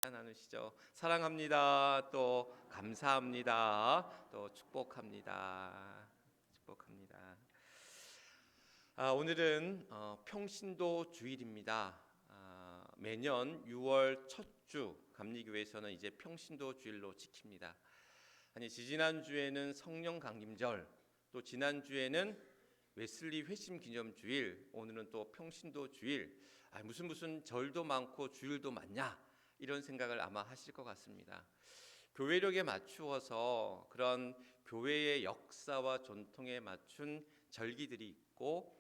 나누시죠. 사랑합니다. 또 감사합니다. 또 축복합니다. 축복합니다. 오늘은 평신도 주일입니다. 매년 6월 첫 주 감리교회에서는 이제 평신도 주일로 지킵니다. 아니 지지난 주에는 성령 강림절, 또 지난 주에는 웨슬리 회심 기념주일, 오늘은 또 평신도 주일. 무슨 절도 많고 주일도 많냐? 이런 생각을 아마 하실 것 같습니다. 교회력에 맞추어서 그런 교회의 역사와 전통에 맞춘 절기들이 있고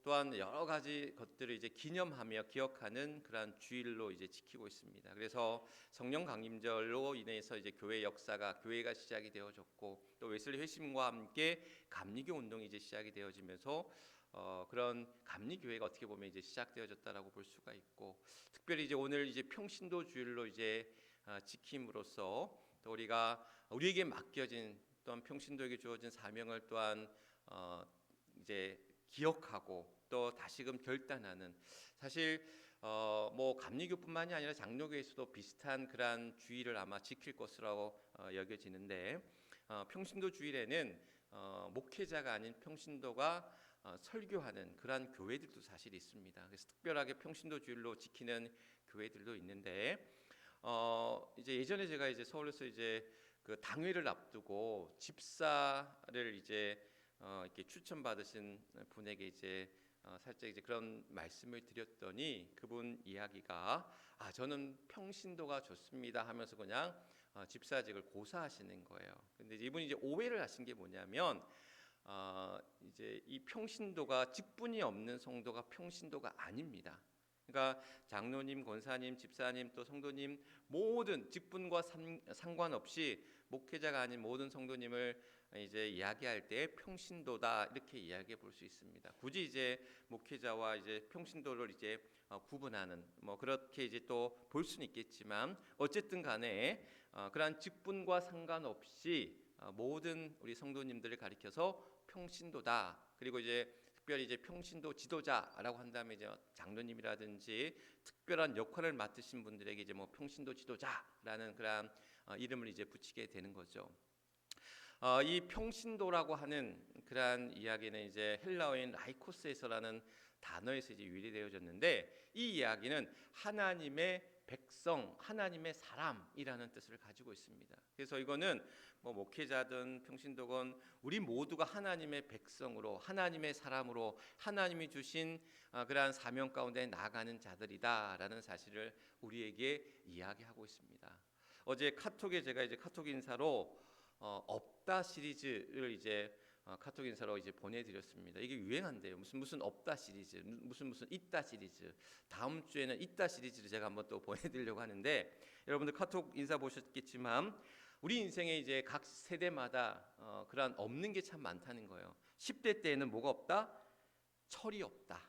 또한 여러 가지 것들을 이제 기념하며 기억하는 그러한 주일로 이제 지키고 있습니다. 그래서 성령 강림절로 인해서 이제 교회가 시작이 되어졌고, 또 웨슬리 회심과 함께 감리교 운동이 이제 시작이 되어지면서 그런 감리교회가 어떻게 보면 이제 시작되어졌다라고 볼 수가 있고, 특별히 이제 오늘 이제 평신도 주일로 이제 지킴으로써 또 우리에게 맡겨진, 또한 평신도에게 주어진 사명을 또한 이제 기억하고 또 다시금 결단하는, 사실 뭐 감리교뿐만이 아니라 장로교에서도 비슷한 그러한 주일을 아마 지킬 것으로 여겨지는데, 평신도 주일에는 목회자가 아닌 평신도가 설교하는 그러한 교회들도 사실 있습니다. 그래서 특별하게 평신도 주일로 지키는 교회들도 있는데, 이제 예전에 제가 이제 서울에서 이제 그 당회를 앞두고 집사를 이제 이렇게 추천받으신 분에게 이제 살짝 이제 그런 말씀을 드렸더니, 그분 이야기가 저는 평신도가 좋습니다 하면서 그냥 집사직을 고사하시는 거예요. 근데 이분이 이제 오해를 하신 게 뭐냐면, 이제 이 평신도가 직분이 없는 성도가 평신도가 아닙니다. 그러니까 장로님, 권사님, 집사님, 또 성도님 모든 직분과 상관없이 목회자가 아닌 모든 성도님을 이제 이야기할 때 평신도다, 이렇게 이야기해 볼 수 있습니다. 굳이 이제 목회자와 이제 평신도를 이제 구분하는, 뭐 그렇게 이제 또 볼 수는 있겠지만, 어쨌든 간에 그러한 직분과 상관없이 모든 우리 성도님들을 가리켜서 평신도다. 그리고 이제 특별히 이제 평신도 지도자라고 한다면 이제 장로님이라든지 특별한 역할을 맡으신 분들에게 이제 뭐 평신도 지도자라는 그런 이름을 이제 붙이게 되는 거죠. 이 평신도라고 하는 그러한 이야기는 이제 헬라어인 라이코스에서라는 단어에서 이제 유래되어졌는데, 이 이야기는 하나님의 백성, 하나님의 사람이라는 뜻을 가지고 있습니다. 그래서 이거는 뭐 목회자든 평신도건 우리 모두가 하나님의 백성으로, 하나님의 사람으로, 하나님이 주신 그러한 사명 가운데 나아가는 자들이다라는 사실을 우리에게 이야기하고 있습니다. 어제 카톡에 제가 이제 카톡 인사로 없다 시리즈를 이제 카톡 인사로 이제 보내드렸습니다. 이게 유행한대요. 무슨 없다 시리즈, 무슨 있다 시리즈. 다음 주에는 있다 시리즈를 제가 한번 또 보내드리려고 하는데, 여러분들 카톡 인사 보셨겠지만 우리 인생에 이제 각 세대마다 그러한 없는 게 참 많다는 거예요. 10대 때에는 뭐가 없다? 철이 없다.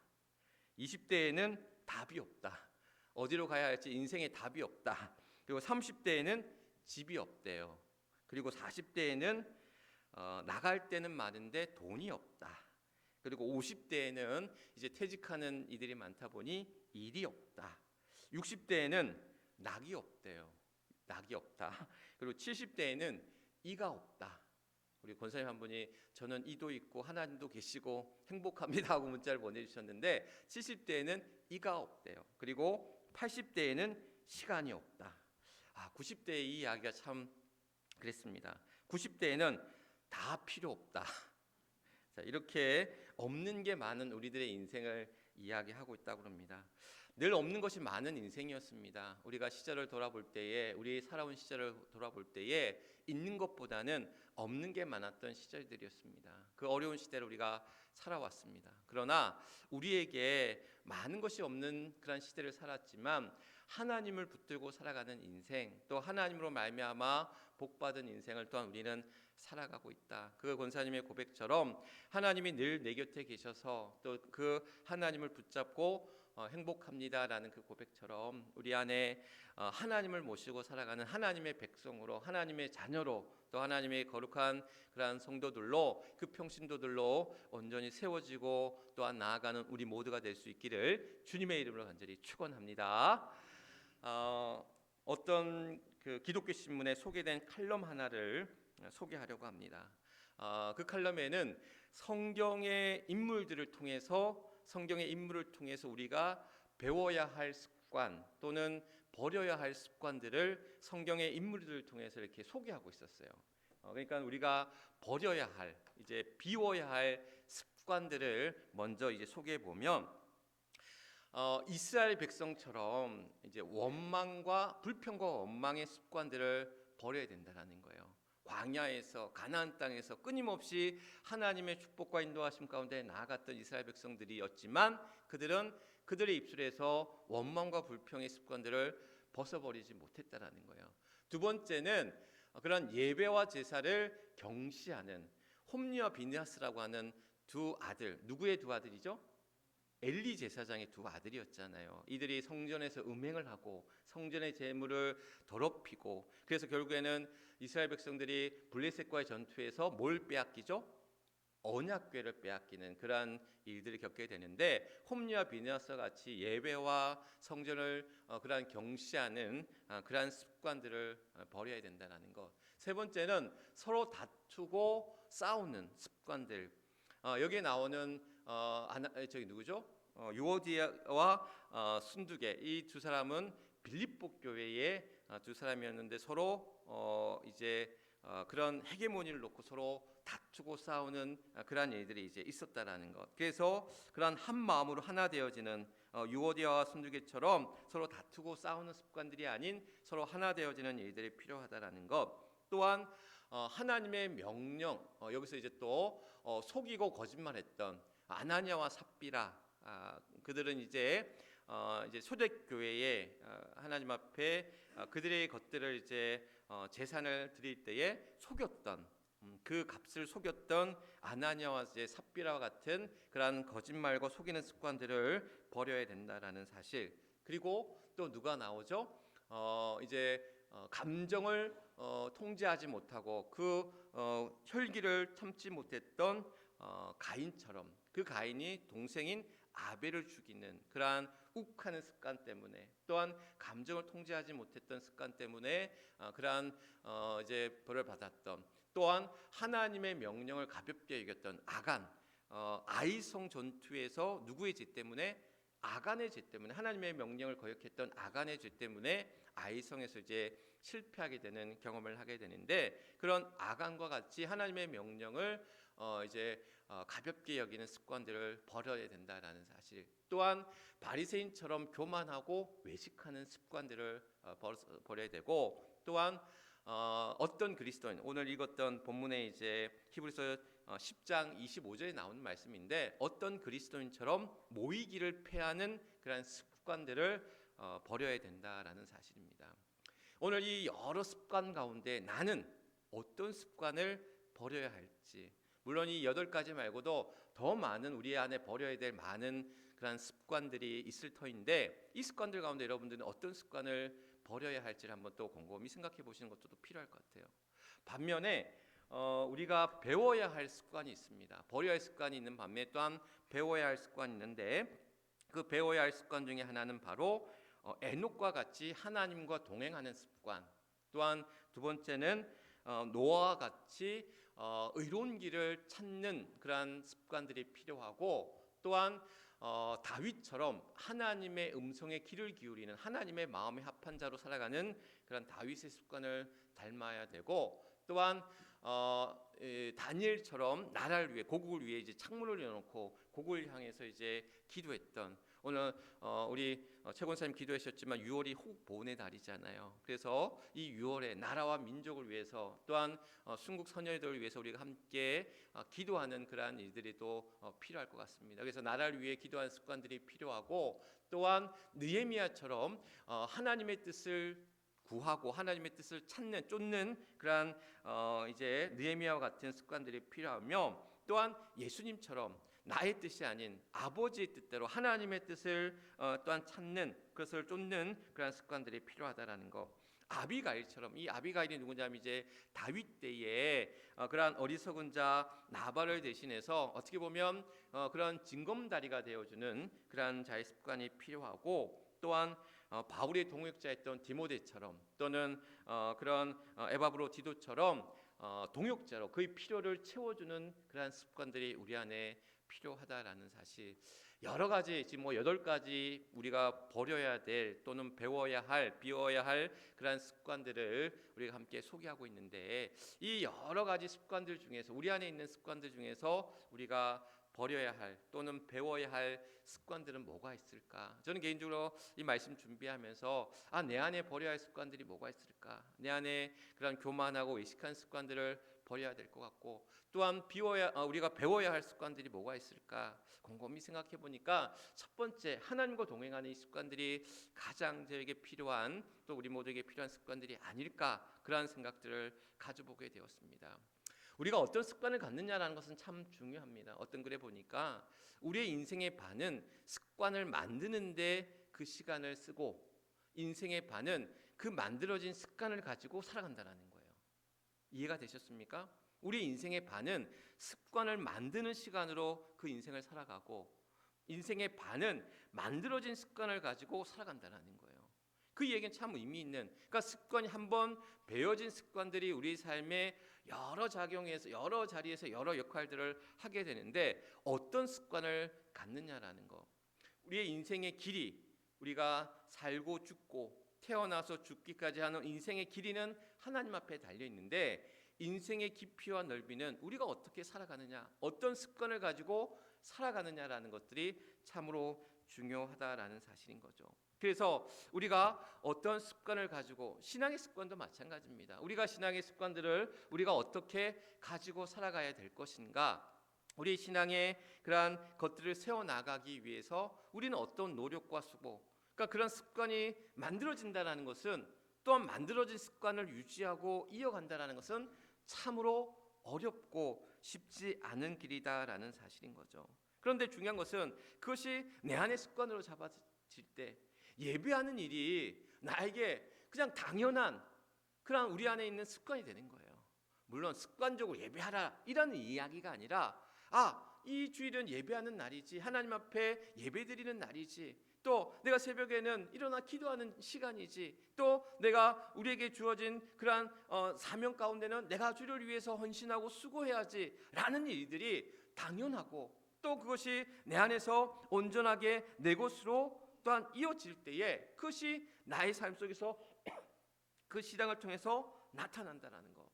20대에는 답이 없다. 어디로 가야 할지 인생에 답이 없다. 그리고 30대에는 집이 없대요. 그리고 40대에는 나갈 때는 많은데 돈이 없다. 그리고 50대에는 이제 퇴직하는 이들이 많다 보니 일이 없다. 60대에는 낙이 없대요. 낙이 없다. 그리고 70대에는 이가 없다. 우리 권사님 한 분이 저는 이도 있고 하나님도 계시고 행복합니다 하고 문자를 보내주셨는데, 70대에는 이가 없대요. 그리고 80대에는 시간이 없다. 90대의 이 이야기가 참 그랬습니다. 90대에는 다 필요 없다. 자, 이렇게 없는 게 많은 우리들의 인생을 이야기하고 있다고 합니다. 늘 없는 것이 많은 인생이었습니다. 우리가 시절을 돌아볼 때에, 우리 살아온 시절을 돌아볼 때에 있는 것보다는 없는 게 많았던 시절들이었습니다. 그 어려운 시대를 우리가 살아왔습니다. 그러나 우리에게 많은 것이 없는 그런 시대를 살았지만, 하나님을 붙들고 살아가는 인생, 또 하나님으로 말미암아 복받은 인생을 또한 우리는 살아가고 있다. 그 권사님의 고백처럼 하나님이 늘 내 곁에 계셔서 또 그 하나님을 붙잡고 행복합니다라는 그 고백처럼 우리 안에 하나님을 모시고 살아가는 하나님의 백성으로, 하나님의 자녀로, 또 하나님의 거룩한 그러한 성도들로, 그 평신도들로 온전히 세워지고 또한 나아가는 우리 모두가 될 수 있기를 주님의 이름으로 간절히 축원합니다. 어떤 그 기독교 신문에 소개된 칼럼 하나를 소개하려고 합니다. 그 칼럼에는 성경의 인물들을 통해서 우리가 배워야 할 습관 또는 버려야 할 습관들을 성경의 인물들을 통해서 이렇게 소개하고 있었어요. 그러니까 우리가 버려야 할, 이제 비워야 할 습관들을 먼저 이제 소개해 보면, 이스라엘 백성처럼 이제 불평과 원망의 습관들을 버려야 된다는 거예요. 광야에서 가나안 땅에서 끊임없이 하나님의 축복과 인도하심 가운데 나아갔던 이스라엘 백성들이었지만 그들의 입술에서 원망과 불평의 습관들을 벗어버리지 못했다라는 거예요. 두 번째는 그런 예배와 제사를 경시하는 홈리와 비느하스라고 하는 두 아들, 누구의 두 아들이죠? 엘리 제사장의 두 아들이었잖아요. 이들이 성전에서 음행을 하고 성전의 제물을 더럽히고, 그래서 결국에는 이스라엘 백성들이 블레셋과의 전투에서 뭘 빼앗기죠? 언약궤를 빼앗기는 그러한 일들을 겪게 되는데, 홈리와 비느하스와 같이 예배와 성전을 그러한 경시하는 그러한 습관들을 버려야 된다는 것. 세 번째는 서로 다투고 싸우는 습관들. 여기에 나오는 저기 누구죠? 유오디아와 순두계, 이 두 사람은 빌립보 교회의 두 사람이었는데 서로 이제 그런 헤게모니를 놓고 서로 다투고 싸우는 그러한 일들이 이제 있었다라는 것. 그래서 그러한 한 마음으로 하나 되어지는 유오디아와 순두계처럼 서로 다투고 싸우는 습관들이 아닌 서로 하나 되어지는 일들이 필요하다라는 것. 또한 하나님의 명령, 여기서 이제 또 속이고 거짓말했던 아나니아와 삽비라, 그들은 이제 초대교회에 하나님 앞에 그들의 것들을 이제 제산을 드릴 때에 속였던, 그 값을 속였던 아나니아와 삽비라와 같은 그러한 거짓말과 속이는 습관들을 버려야 된다라는 사실. 그리고 또 누가 나오죠? 감정을 통제하지 못하고 그 혈기를 참지 못했던 가인처럼, 그 가인이 동생인 아벨을 죽이는 그러한 욱하는 습관 때문에, 또한 감정을 통제하지 못했던 습관 때문에 그러한 이제 벌을 받았던, 또한 하나님의 명령을 가볍게 여겼던 아간, 아이성 전투에서 누구의 죄 때문에? 아간의 죄 때문에, 하나님의 명령을 거역했던 아간의 죄 때문에 아이성에서 이제 실패하게 되는 경험을 하게 되는데, 그런 아간과 같이 하나님의 명령을 가볍게 여기는 습관들을 버려야 된다라는 사실. 또한 바리새인처럼 교만하고 외식하는 습관들을 버려야 되고, 또한 어떤 그리스도인, 오늘 읽었던 본문에 이제 히브리서 10장 25절에 나오는 말씀인데, 어떤 그리스도인처럼 모이기를 패하는 그런 습관들을 버려야 된다라는 사실입니다. 오늘 이 여러 습관 가운데 나는 어떤 습관을 버려야 할지, 물론 이 8가지 말고도 더 많은 우리 안에 버려야 될 많은 그런 습관들이 있을 터인데, 이 습관들 가운데 여러분들은 어떤 습관을 버려야 할지를 한번 또 곰곰이 생각해 보시는 것도 또 필요할 것 같아요. 반면에 우리가 배워야 할 습관이 있습니다. 버려야 할 습관이 있는 반면에 또한 배워야 할 습관이 있는데, 그 배워야 할 습관 중에 하나는 바로 에녹과 같이 하나님과 동행하는 습관. 또한 두 번째는 노아와 같이 의로운 길을 찾는 그러한 습관들이 필요하고, 또한 다윗처럼 하나님의 음성에 귀를 기울이는, 하나님의 마음에 합한 자로 살아가는 그런 다윗의 습관을 닮아야 되고, 또한 다니엘처럼 나라를 위해, 고국을 위해 이제 창문을 열어놓고 고국을 향해서 이제 기도했던, 오늘 우리 최 권사님 기도하셨지만 6월이 호국 보훈의 달이잖아요. 그래서 이 6월에 나라와 민족을 위해서, 또한 순국 선열들을 위해서 우리가 함께 기도하는 그러한 일들이 또 필요할 것 같습니다. 그래서 나라를 위해 기도하는 습관들이 필요하고, 또한 느헤미야처럼 하나님의 뜻을 구하고 하나님의 뜻을 찾는, 쫓는 그러한 이제 느헤미야와 같은 습관들이 필요하며, 또한 예수님처럼 나의 뜻이 아닌 아버지의 뜻대로 하나님의 뜻을 또한 찾는, 그것을 쫓는 그런 습관들이 필요하다라는 것. 아비가일처럼, 이 아비가일이 누구냐면 이제 다윗 때에 그러한 어리석은 자 나발을 대신해서 어떻게 보면 그런 징검다리가 되어주는 그러한 자의 습관이 필요하고, 또한 바울의 동역자였던 디모데처럼 또는 그런 에바브로디도처럼 동역자로 그의 필요를 채워주는 그러한 습관들이 우리 안에 필요하다라는 사실. 여러 가지 지금 8가지 우리가 버려야 될 또는 배워야 할 비워야 할 그러한 습관들을 우리가 함께 소개하고 있는데, 이 여러 가지 습관들 중에서 우리 안에 있는 습관들 중에서 우리가 버려야 할 또는 배워야 할 습관들은 뭐가 있을까? 저는 개인적으로 이 말씀 준비하면서 내 안에 버려야 할 습관들이 뭐가 있을까? 내 안에 그런 교만하고 외식한 습관들을 버려야 될 것 같고, 또한 우리가 배워야 할 습관들이 뭐가 있을까? 곰곰이 생각해 보니까 첫 번째, 하나님과 동행하는 이 습관들이 가장 저에게 필요한, 또 우리 모두에게 필요한 습관들이 아닐까, 그러한 생각들을 가져보게 되었습니다. 우리가 어떤 습관을 갖느냐라는 것은 참 중요합니다. 어떤 글에 보니까 우리의 인생의 반은 습관을 만드는데 그 시간을 쓰고, 인생의 반은 그 만들어진 습관을 가지고 살아간다는 거예요. 이해가 되셨습니까? 우리 인생의 반은 습관을 만드는 시간으로 그 인생을 살아가고, 인생의 반은 만들어진 습관을 가지고 살아간다는 거예요. 그 얘기는 참 의미 있는, 그러니까 습관이 한번 배워진 습관들이 우리 삶에 여러 작용에서, 여러 자리에서 여러 역할들을 하게 되는데, 어떤 습관을 갖느냐라는 거. 우리의 인생의 길이, 우리가 살고 죽고 태어나서 죽기까지 하는 인생의 길이는 하나님 앞에 달려 있는데, 인생의 깊이와 넓이는 우리가 어떻게 살아가느냐, 어떤 습관을 가지고 살아가느냐라는 것들이 참으로 중요하다라는 사실인 거죠. 그래서 우리가 어떤 습관을 가지고, 신앙의 습관도 마찬가지입니다. 우리가 신앙의 습관들을 우리가 어떻게 가지고 살아가야 될 것인가, 우리 신앙의 그러한 것들을 세워나가기 위해서 우리는 어떤 노력과 수고, 그러니까 그런 습관이 만들어진다는 것은, 또한 만들어진 습관을 유지하고 이어간다는 것은 참으로 어렵고 쉽지 않은 길이다라는 사실인 거죠. 그런데 중요한 것은 그것이 내 안의 습관으로 잡아질 때, 예배하는 일이 나에게 그냥 당연한 그런 우리 안에 있는 습관이 되는 거예요. 물론 습관적으로 예배하라 이라는 이야기가 아니라, 이 주일은 예배하는 날이지, 하나님 앞에 예배드리는 날이지, 또 내가 새벽에는 일어나 기도하는 시간이지, 또 내가 우리에게 주어진 그러한 사명 가운데는 내가 주를 위해서 헌신하고 수고해야지 라는 일들이 당연하고, 또 그것이 내 안에서 온전하게 내 것으로 또한 이어질 때에 그것이 나의 삶 속에서 그 신앙을 통해서 나타난다는 거.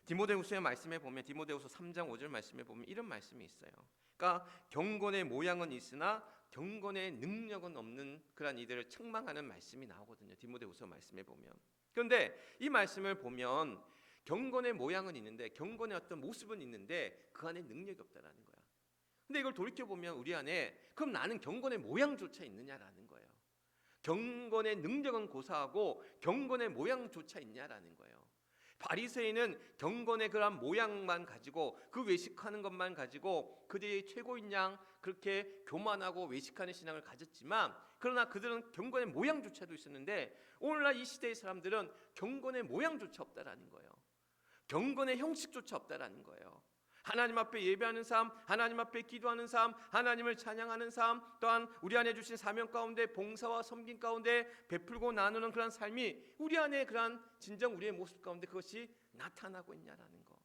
디모데후서의 말씀에 보면, 디모데후서 3장 5절 말씀에 보면 이런 말씀이 있어요. 그러니까 경건의 모양은 있으나 경건의 능력은 없는 그런 이들을 책망하는 말씀이 나오거든요. 디모데후서 말씀에 보면. 그런데 이 말씀을 보면 경건의 모양은 있는데, 경건의 어떤 모습은 있는데 그 안에 능력이 없다라는 거야. 근데 이걸 돌이켜 보면 우리 안에, 그럼 나는 경건의 모양조차 있느냐라는 거예요. 경건의 능력은 고사하고 경건의 모양조차 있냐라는 거예요. 바리새인은 경건의 그런 모양만 가지고, 그 외식하는 것만 가지고 그들이 최고인 양 그렇게 교만하고 외식하는 신앙을 가졌지만, 그러나 그들은 경건의 모양조차도 있었는데, 오늘날 이 시대의 사람들은 경건의 모양조차 없다라는 거예요. 경건의 형식조차 없다라는 거예요. 하나님 앞에 예배하는 삶, 하나님 앞에 기도하는 삶, 하나님을 찬양하는 삶, 또한 우리 안에 주신 사명 가운데 봉사와 섬김 가운데 베풀고 나누는 그런 삶이 우리 안에 그런 진정 우리의 모습 가운데 그것이 나타나고 있냐라는 거.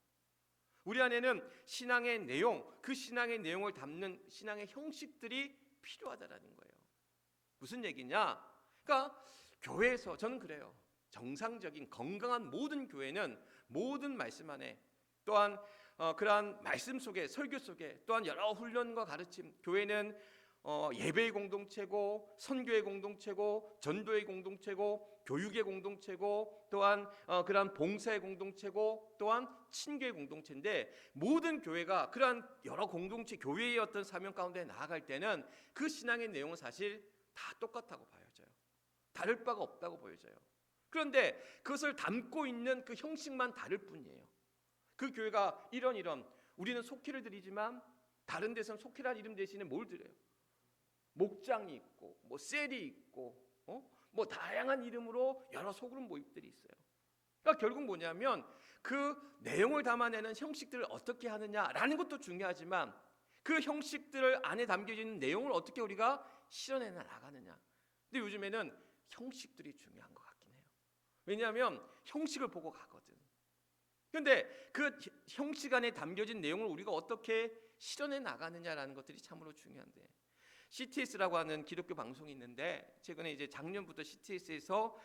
우리 안에는 신앙의 내용, 그 신앙의 내용을 담는 신앙의 형식들이 필요하다라는 거예요. 무슨 얘기냐? 그러니까 교회에서, 저는 그래요. 정상적인 건강한 모든 교회는 모든 말씀 안에, 또한 그러한 말씀 속에, 설교 속에, 또한 여러 훈련과 가르침, 교회는 예배의 공동체고, 선교의 공동체고, 전도의 공동체고, 교육의 공동체고, 또한 그러한 봉사의 공동체고, 또한 친교의 공동체인데, 모든 교회가 그러한 여러 공동체, 교회의 어떤 사명 가운데 나아갈 때는 그 신앙의 내용은 사실 다 똑같다고 보여져요. 다를 바가 없다고 보여져요. 그런데 그것을 담고 있는 그 형식만 다를 뿐이에요. 그 교회가 이런 우리는 속회를 드리지만 다른 데서는 속회란 이름 대신에 뭘 드려요? 목장이 있고, 뭐 셀이 있고, 뭐 다양한 이름으로 여러 소그룹 모임들이 있어요. 그러니까 결국 뭐냐면 그 내용을 담아내는 형식들을 어떻게 하느냐라는 것도 중요하지만, 그 형식들 안에 담겨져 있는 내용을 어떻게 우리가 실현해 나가느냐. 근데 요즘에는 형식들이 중요한 것 같긴 해요. 왜냐하면 형식을 보고 가거든. 그런데 그 형식 안에 담겨진 내용을 우리가 어떻게 실현해 나가느냐라는 것들이 참으로 중요한데, CTS라고 하는 기독교 방송이 있는데 최근에 이제 작년부터 CTS에서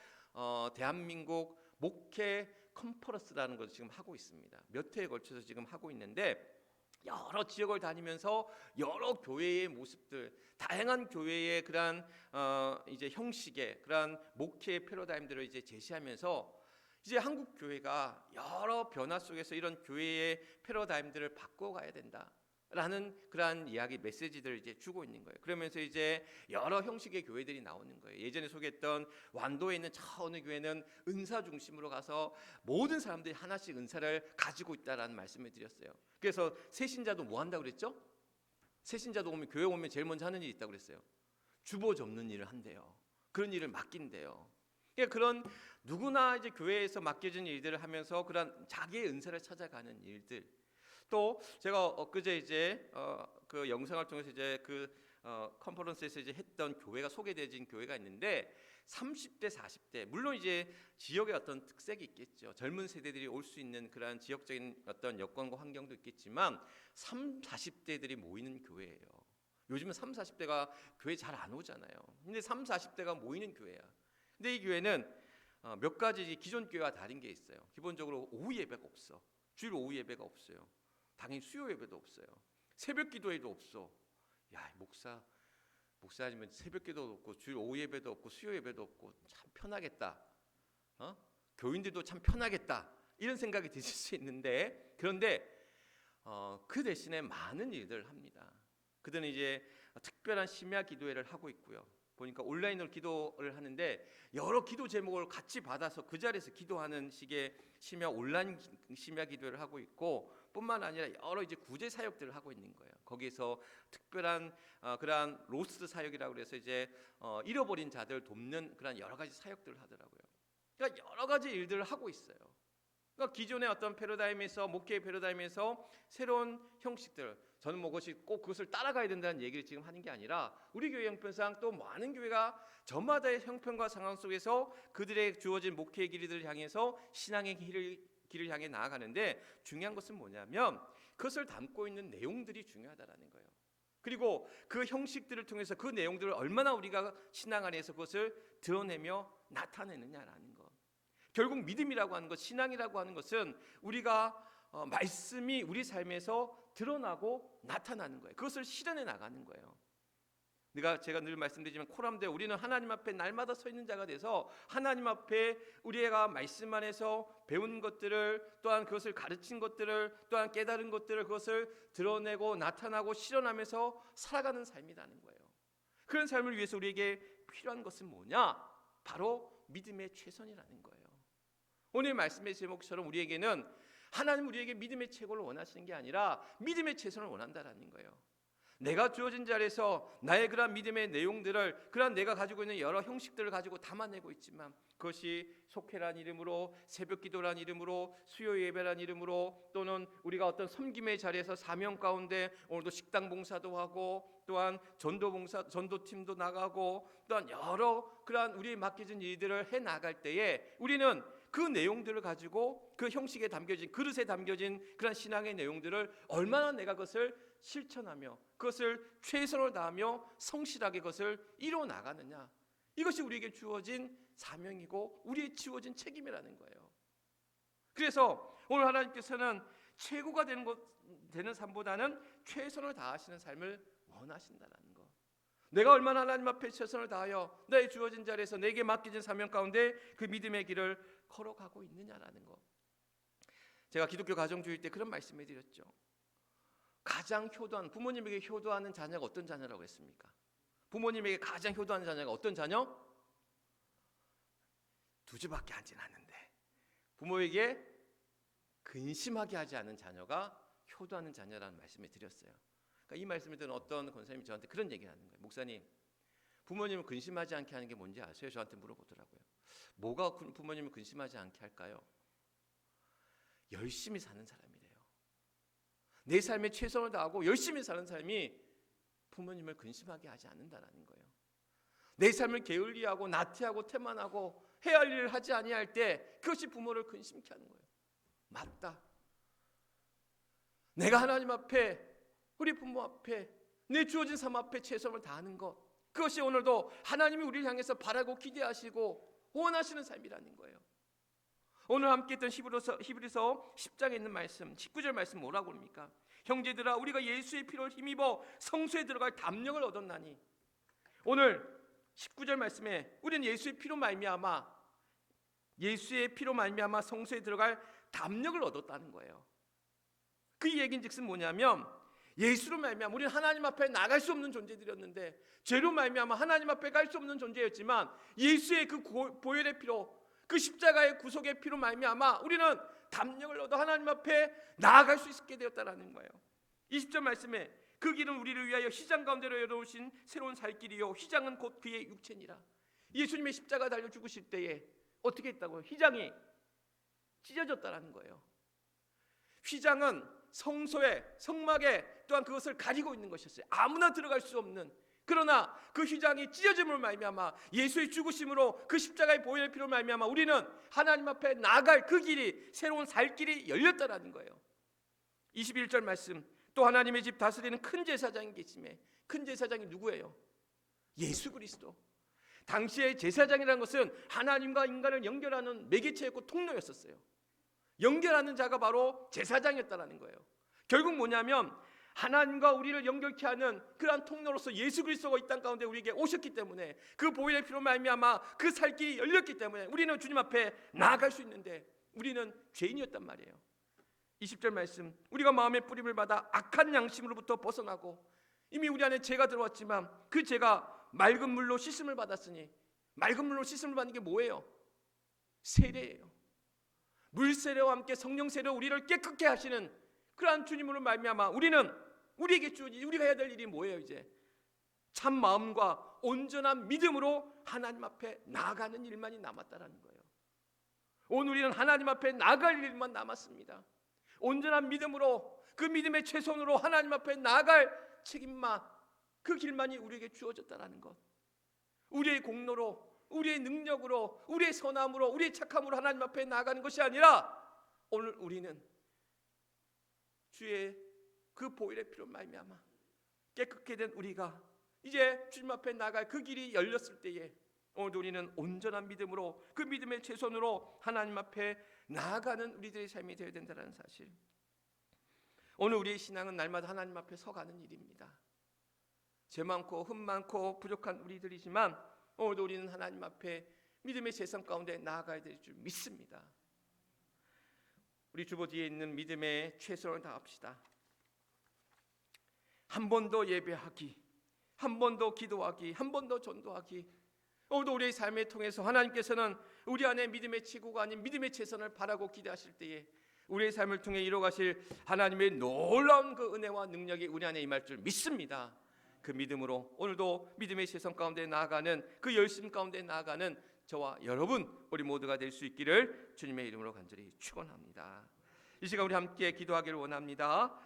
대한민국 목회 컨퍼런스라는 것을 지금 하고 있습니다. 몇 회에 걸쳐서 지금 하고 있는데 여러 지역을 다니면서 여러 교회의 모습들, 다양한 교회의 그러한 이제 형식의 그러한 목회의 패러다임들을 이제 제시하면서 이제 한국 교회가 여러 변화 속에서 이런 교회의 패러다임들을 바꿔가야 된다라는 그러한 이야기 메시지들을 이제 주고 있는 거예요. 그러면서 이제 여러 형식의 교회들이 나오는 거예요. 예전에 소개했던 완도에 있는 저 어느 교회는 은사 중심으로 가서 모든 사람들이 하나씩 은사를 가지고 있다라는 말씀을 드렸어요. 그래서 새신자도 뭐 한다고 그랬죠? 새신자도 오면 교회 오면 제일 먼저 하는 일이 있다고 그랬어요. 주보 접는 일을 한대요. 그런 일을 맡긴대요. 그러니까 그런 누구나 이제 교회에서 맡겨진 일들을 하면서 그런 자기의 은사를 찾아가는 일들. 또 제가 엊그제 이제 그 영상을 통해서 이제 그 컨퍼런스에서 이제 했던 교회가 소개되어진 교회가 있는데 30대 40대 물론 이제 지역의 어떤 특색이 있겠죠. 젊은 세대들이 올 수 있는 그러한 지역적인 어떤 여건과 환경도 있겠지만 30, 40대들이 모이는 교회예요. 요즘은 30, 40대가 교회 잘 안 오잖아요. 근데 30, 40대가 모이는 교회야. 근데 이 교회는 몇 가지 기존 교회와 다른 게 있어요. 기본적으로 오후 예배가 없어. 주일 오후 예배가 없어요. 당연히 수요 예배도 없어요. 새벽 기도회도 없어. 야, 목사님은 새벽 기도도 없고 주일 오후 예배도 없고 수요 예배도 없고 참 편하겠다. 교인들도 참 편하겠다. 이런 생각이 드실 수 있는데, 그런데 그 대신에 많은 일들을 합니다. 그들은 이제 특별한 심야 기도회를 하고 있고요. 보니까 온라인으로 기도를 하는데 여러 기도 제목을 같이 받아서 그 자리에서 기도하는 식의 온라인 심야 기도를 하고 있고, 뿐만 아니라 여러 이제 구제 사역들을 하고 있는 거예요. 거기에서 특별한 그러한 로스트 사역이라고 그래서 이제 잃어버린 자들 돕는 그런 여러 가지 사역들을 하더라고요. 그러니까 여러 가지 일들을 하고 있어요. 그러니까 기존의 어떤 패러다임에서 목회의 패러다임에서 새로운 형식들, 저는 뭐 그것을 따라가야 된다는 얘기를 지금 하는 게 아니라 우리 교회 형편상 또 많은 교회가 저마다의 형편과 상황 속에서 그들의 주어진 목회의 길을 향해서 신앙의 길을 향해 나아가는데, 중요한 것은 뭐냐면 그것을 담고 있는 내용들이 중요하다라는 거예요. 그리고 그 형식들을 통해서 그 내용들을 얼마나 우리가 신앙 안에서 그것을 드러내며 나타내느냐라는 것. 결국 믿음이라고 하는 것, 신앙이라고 하는 것은 우리가 말씀이 우리 삶에서 드러나고 나타나는 거예요. 그것을 실현해 나가는 거예요. 제가 늘 말씀드리지만 코람데 우리는 하나님 앞에 날마다 서 있는 자가 돼서 하나님 앞에 우리가 말씀 안에서 배운 것들을, 또한 그것을 가르친 것들을, 또한 깨달은 것들을 그것을 드러내고 나타나고 실현하면서 살아가는 삶이라는 거예요. 그런 삶을 위해서 우리에게 필요한 것은 뭐냐? 바로 믿음의 최선이라는 거예요. 오늘 말씀의 제목처럼 우리에게는 하나님 우리에게 믿음의 최고를 원하시는 게 아니라 믿음의 최선을 원한다라는 거예요. 내가 주어진 자리에서 나의 그러한 믿음의 내용들을, 그러한 내가 가지고 있는 여러 형식들을 가지고 담아내고 있지만 그것이 속회란 이름으로, 새벽 기도란 이름으로, 수요 예배란 이름으로, 또는 우리가 어떤 섬김의 자리에서 사명 가운데 오늘도 식당 봉사도 하고, 또한 전도팀도 나가고, 또한 여러 그러한 우리의 맡겨진 일들을 해 나갈 때에 우리는 그 내용들을 가지고 그 형식에 담겨진, 그릇에 담겨진 그런 신앙의 내용들을 얼마나 내가 그것을 실천하며 그것을 최선을 다하며 성실하게 그것을 이루어 나가느냐, 이것이 우리에게 주어진 사명이고 우리의 주어진 책임이라는 거예요. 그래서 오늘 하나님께서는 최고가 되는 삶보다는 최선을 다하시는 삶을 원하신다는 것. 내가 얼마나 하나님 앞에 최선을 다하여 나의 주어진 자리에서 내게 맡겨진 사명 가운데 그 믿음의 길을 걸어가고 있느냐라는 것. 제가 기독교 가정주의 때 그런 말씀을 드렸죠. 가장 효도한, 부모님에게 효도하는 자녀가 어떤 자녀라고 했습니까? 부모님에게 가장 효도하는 자녀가 어떤 자녀? 두 주밖에 하진 않는데 부모에게 근심하게 하지 않은 자녀가 효도하는 자녀라는 말씀을 드렸어요. 그러니까 이 말씀을 듣는 어떤 권사님이 저한테 그런 얘기를 하는 거예요. 목사님, 부모님을 근심하지 않게 하는 게 뭔지 아세요? 저한테 물어보더라고요. 뭐가 부모님을 근심하지 않게 할까요? 열심히 사는 사람이래요. 내 삶에 최선을 다하고 열심히 사는 삶이 부모님을 근심하게 하지 않는다라는 거예요. 내 삶을 게을리하고 나태하고 태만하고 해야 할 일을 하지 아니할 때 그것이 부모를 근심케 하는 거예요. 맞다. 내가 하나님 앞에, 우리 부모 앞에, 내 주어진 삶 앞에 최선을 다하는 것, 그것이 오늘도 하나님이 우리를 향해서 바라고 기대하시고 원하시는 삶이라는 거예요. 오늘 함께 했던 히브리서 10장에 있는 말씀, 19절 말씀 뭐라고 합니까? 형제들아, 우리가 예수의 피로 힘입어 성소에 들어갈 담력을 얻었나니. 오늘 19절 말씀에 우리는 예수의 피로 말미암아 성소에 들어갈 담력을 얻었다는 거예요. 그 얘기인즉슨 뭐냐면, 예수로 말미암아 우리는 하나님 앞에 나갈 수 없는 존재들이었는데, 죄로 말미암아 하나님 앞에 갈 수 없는 존재였지만, 예수의 그 보혈의 피로, 그 십자가의 구속의 피로 말미암아 우리는 담력을 얻어 하나님 앞에 나아갈 수 있게 되었다라는 거예요. 20절 말씀에 그 길은 우리를 위하여 휘장 가운데로 열어오신 새로운 살 길이요, 휘장은 곧 그의 육체니라. 예수님의 십자가 달려 죽으실 때에 어떻게 했다고요? 휘장이 찢어졌다라는 거예요. 휘장은 성소에, 성막에 또한 그것을 가리고 있는 것이었어요. 아무나 들어갈 수 없는. 그러나 그 휘장이 찢어짐으로 말미암아, 예수의 죽으심으로, 그 십자가의 보혈의 피로 말미암아 우리는 하나님 앞에 나갈 그 길이, 새로운 살 길이 열렸다라는 거예요. 21절 말씀, 또 하나님의 집 다스리는 큰 제사장이 계시매. 큰 제사장이 누구예요? 예수 그리스도. 당시의 제사장이라는 것은 하나님과 인간을 연결하는 매개체였고 통로였었어요. 연결하는 자가 바로 제사장이었다는 거예요. 결국 뭐냐면, 하나님과 우리를 연결케 하는 그러한 통로로서 예수 그리스도가 이 땅 가운데 우리에게 오셨기 때문에, 그 보혈의 피로 말미암아 그 살 길이 열렸기 때문에 우리는 주님 앞에 나아갈 수 있는데, 우리는 죄인이었단 말이에요. 20절 말씀, 우리가 마음의 뿌림을 받아 악한 양심으로부터 벗어나고, 이미 우리 안에 죄가 들어왔지만 그 죄가 맑은 물로 씻음을 받았으니, 맑은 물로 씻음을 받는 게 뭐예요? 세례예요. 물 세례와 함께 성령 세례로 우리를 깨끗게 하시는 그러한 주님으로 말미암아 우리는, 우리에게 주어진, 우리가 해야 될 일이 뭐예요? 이제 참 마음과 온전한 믿음으로 하나님 앞에 나아가는 일만이 남았다라는 거예요. 오늘 우리는 하나님 앞에 나아갈 일만 남았습니다. 온전한 믿음으로, 그 믿음의 최선으로 하나님 앞에 나아갈 책임만, 그 길만이 우리에게 주어졌다라는 것. 우리의 공로로, 우리의 능력으로, 우리의 선함으로, 우리의 착함으로 하나님 앞에 나아가는 것이 아니라, 오늘 우리는 주의 그 보혈의 피로 말미암아 깨끗게 된 우리가 이제 주님 앞에 나갈 그 길이 열렸을 때에, 오늘 우리는 온전한 믿음으로, 그 믿음의 최선으로 하나님 앞에 나아가는 우리들의 삶이 되어야 된다는 사실. 오늘 우리의 신앙은 날마다 하나님 앞에 서가는 일입니다. 죄 많고 흠 많고 부족한 우리들이지만, 오늘도 우리는 하나님 앞에 믿음의 세상 가운데 나아가야 될 줄 믿습니다. 우리 주보 뒤에 있는 믿음의 최선을 다합시다. 한 번 더 예배하기, 한 번 더 기도하기, 한 번 더 전도하기. 오늘도 우리의 삶을 통해서 하나님께서는 우리 안에 믿음의 치고가 아닌 믿음의 최선을 바라고 기대하실 때에, 우리의 삶을 통해 이루어가실 하나님의 놀라운 그 은혜와 능력이 우리 안에 임할 줄 믿습니다. 그 믿음으로 오늘도 믿음의 세상 가운데 나아가는, 그 열심 가운데 나아가는 저와 여러분, 우리 모두가 될 수 있기를 주님의 이름으로 간절히 축원합니다. 이 시간 우리 함께 기도하기를 원합니다.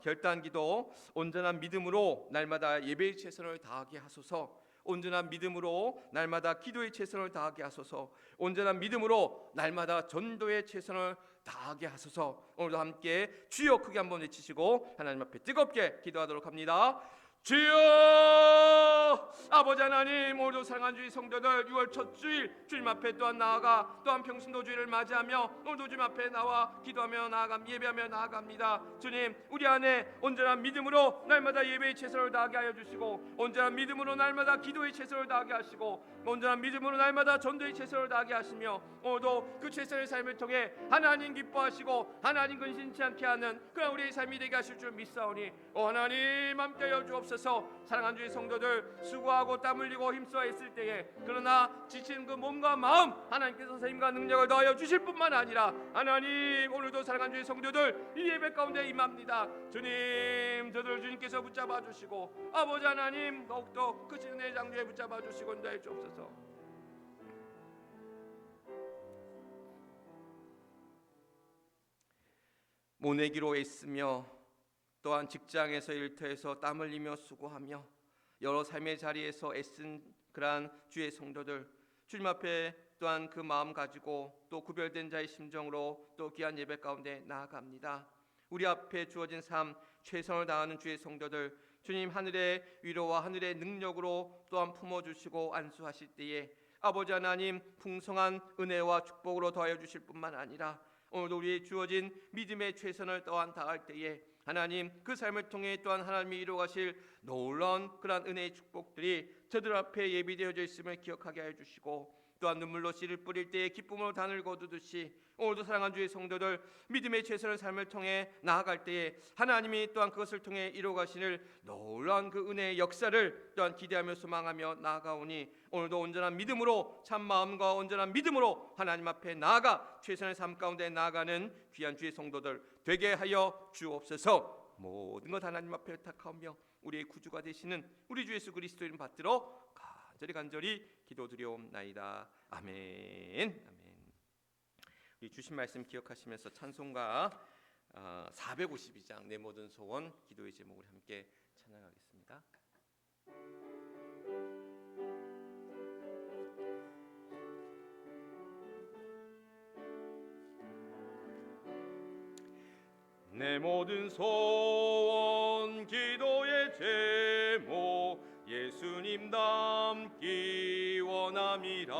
결단기도, 온전한 믿음으로 날마다 예배의 최선을 다하게 하소서. 온전한 믿음으로 날마다 기도의 최선을 다하게 하소서. 온전한 믿음으로 날마다 전도의 최선을 다하게 하소서. 오늘도 함께 주여 크게 한번 외치시고 하나님 앞에 뜨겁게 기도하도록 합니다. 주여! 아버지 하나님, 오늘도 사랑하는 주의 성도들 6월 첫 주일 주님 앞에 또한 나아가, 또한 평신도 주일을 맞이하며 오늘도 주님 앞에 나와 기도하며 예배하며 나아갑니다. 주님, 우리 안에 온전한 믿음으로 날마다 예배의 최선을 다하게 하여 주시고, 온전한 믿음으로 날마다 기도의 최선을 다하게 하시고, 온전한 믿음으로 날마다 전도의 최선을 다하게 하시며, 오늘도 그 최선의 삶을 통해 하나님 기뻐하시고 하나님 근심치 않게 하는 그런 우리의 삶이 되게 하실 줄 믿사오니, 하나님 함께하여 주옵소서. 사랑하는 주의 성도들 수고하고 땀 흘리고 힘써 있을 때에, 그러나 지친 그 몸과 마음 하나님께서 힘과 능력을 더하여 주실 뿐만 아니라, 하나님 오늘도 사랑하는 주의 성도들 이 예배 가운데 임합니다. 주님, 저들 주님께서 붙잡아 주시고, 아버지 하나님 더욱더 그 은혜의 장주에 붙잡아 주시고 인도해 주옵소서. 모내기로 애쓰며, 또한 직장에서 일터에서 땀 흘리며 수고하며 여러 삶의 자리에서 애쓴 그러한 주의 성도들, 주님 앞에 또한 그 마음 가지고 또 구별된 자의 심정으로 또 귀한 예배 가운데 나아갑니다. 우리 앞에 주어진 삶, 최선을 다하는 주의 성도들, 주님 하늘의 위로와 하늘의 능력으로 또한 품어주시고 안수하실 때에 아버지 하나님 풍성한 은혜와 축복으로 더하여 주실 뿐만 아니라 오늘도 우리의 주어진 믿음의 최선을 또한 다할 때에 하나님 그 삶을 통해 또한 하나님이 이루어가실 놀라운 그러한 은혜의 축복들이 저들 앞에 예비되어져 있음을 기억하게 하여 주시고, 또한 눈물로 씨를 뿌릴 때에 기쁨으로 단을 거두듯이 오늘도 사랑하는 주의 성도들 믿음의 최선의 삶을 통해 나아갈 때에 하나님이 또한 그것을 통해 이루어가시는 놀라운 그 은혜의 역사를 또한 기대하며 소망하며 나아가오니, 오늘도 온전한 믿음으로 참 마음과 온전한 믿음으로 하나님 앞에 나아가 최선의 삶 가운데 나아가는 귀한 주의 성도들 되게 하여 주옵소서. 모든 것 하나님 앞에 의탁하며 우리의 구주가 되시는 우리 주 예수 그리스도 이름 받들어 간절히 기도드리옵나이다. 아멘. 아멘. 이 주신 말씀 기억하시면서 찬송가 452장 내 모든 소원 기도의 제목을 함께 찬양하겠습니다. 내 모든 소원 기도의 제목 예수님 닮기 원함이라.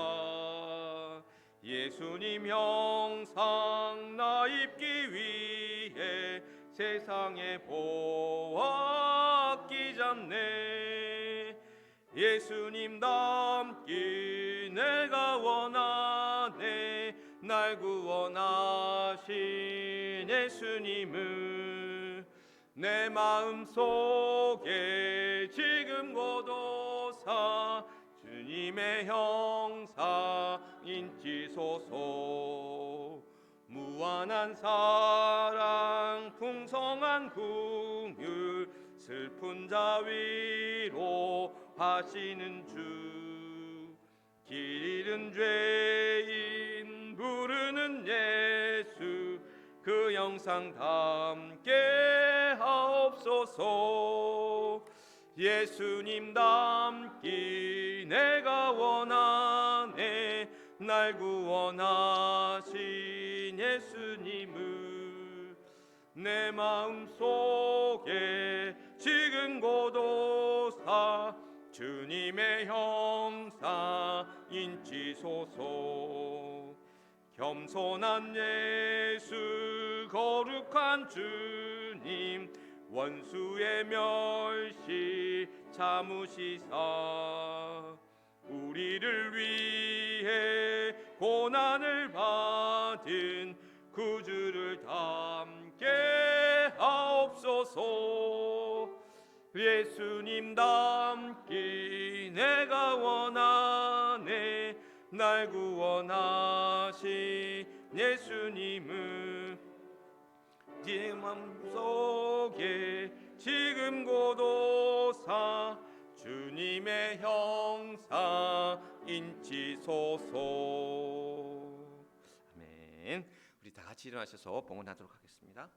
예수님 형상 나 입기 위해 세상에 보았기 잡네. 예수님 닮기 내가 원하네. 날 구원하신 예수님을 내 마음속에 지금 고도사 주님의 형상 인치소서. 무한한 사랑 풍성한 긍휼 슬픈 자 위로 하시는 주. 길 잃은 죄인 부르는 예수 그 영상 담게 하옵소서. 예수님 닮기 내가 원하네. 날 구원하신 예수님을 내 마음속에 지금 고도사 주님의 형상 인치소서. 겸손한 예수 거룩한 주님 원수의 멸시 참으시사 우리를 위해 고난을 받은 구주를 닮게 하옵소서. 예수님 닮기 내가 원하네. 날 구원하신 예수님을 네 마음속에 지금 고도사 주님의 형상 인치소서. 아멘. 우리 다 같이 일어나셔서 봉헌하도록 하겠습니다.